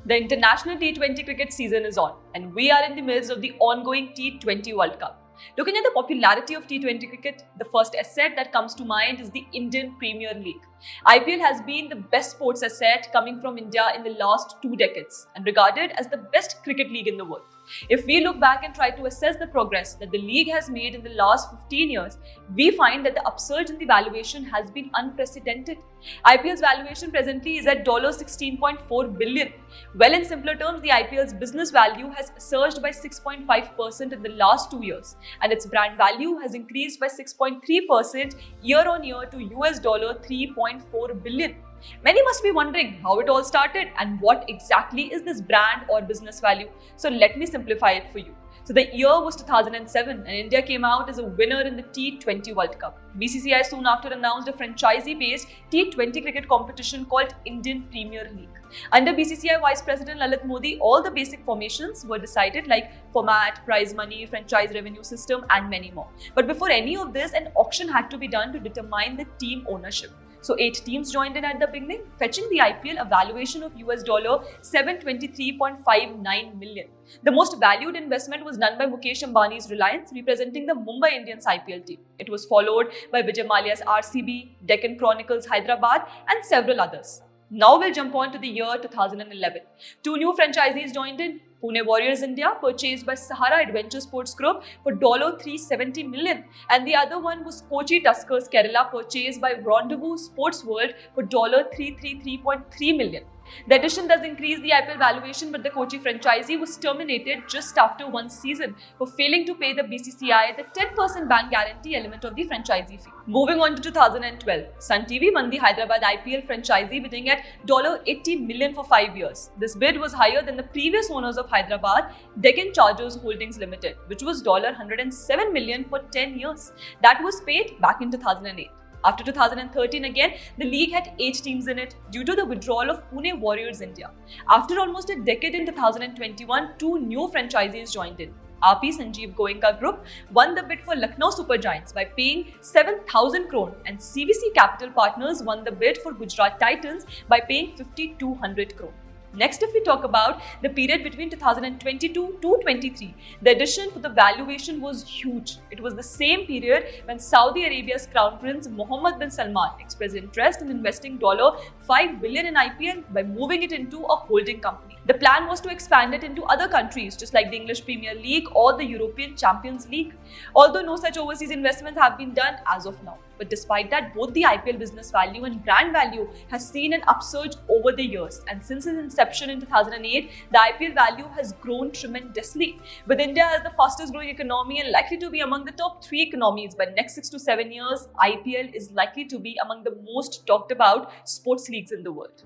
The international T20 cricket season is on, and we are in the midst of the ongoing T20 World Cup. Looking at the popularity of T20 cricket, the first asset that comes to mind is the Indian Premier League. IPL has been the best sports asset coming from India in the last 2 decades and regarded as the best cricket league in the world. If we look back and try to assess the progress that the league has made in the last 15 years, we find that the upsurge in the valuation has been unprecedented. IPL's valuation presently is at $16.4 billion. Well, in simpler terms, the IPL's business value has surged by 6.5% in the last 2 years, and its brand value has increased by 6.3% year on year to $3.4 billion. Many must be wondering how it all started and what exactly is this brand or business value. So let me simplify it for you. So the year was 2007 and India came out as a winner in the T20 World Cup. BCCI soon after announced a franchisee-based T20 cricket competition called Indian Premier League. Under BCCI Vice President Lalit Modi, all the basic formations were decided like format, prize money, franchise revenue system and many more. But before any of this, an auction had to be done to determine the team ownership. So 8 teams joined in at the beginning, fetching the IPL a valuation of $723.59 million. The most valued investment was done by Mukesh Ambani's Reliance, representing the Mumbai Indians IPL team. It was followed by Vijay Mallya's RCB, Deccan Chronicles Hyderabad and several others. Now we'll jump on to the year 2011. 2 new franchisees joined in. Pune Warriors India, purchased by Sahara Adventure Sports Group for $370 million, and the other one was Kochi Tuskers Kerala, purchased by Rendezvous Sports World for $333.3 million. The addition does increase the IPL valuation, but the Kochi franchisee was terminated just after 1 season for failing to pay the BCCI the 10% bank guarantee element of the franchisee fee. Moving on to 2012, Sun TV won the Hyderabad IPL franchisee, bidding at $80 million for 5 years. This bid was higher than the previous owners of Hyderabad, Deccan Chargers Holdings Limited, which was $107 million for 10 years. That was paid back in 2008. After 2013 again, the league had 8 teams in it due to the withdrawal of Pune Warriors India. After almost a decade in 2021, 2 new franchisees joined in. RP Sanjeev Goenka Group won the bid for Lucknow Super Giants by paying 7,000 crore, and CVC Capital Partners won the bid for Gujarat Titans by paying 5,200 crore. Next, if we talk about the period between 2022 to 23, the addition for the valuation was huge. It was the same period when Saudi Arabia's Crown Prince Mohammed bin Salman expressed interest in investing $5 billion in IPL by moving it into a holding company. The plan was to expand it into other countries, just like the English Premier League or the European Champions League, although no such overseas investments have been done as of now. But despite that, both the IPL business value and brand value has seen an upsurge over the years. And since its inception in 2008, the IPL value has grown tremendously. With India as the fastest growing economy and likely to be among the top 3 economies by next 6 to 7 years, IPL is likely to be among the most talked about sports leagues in the world.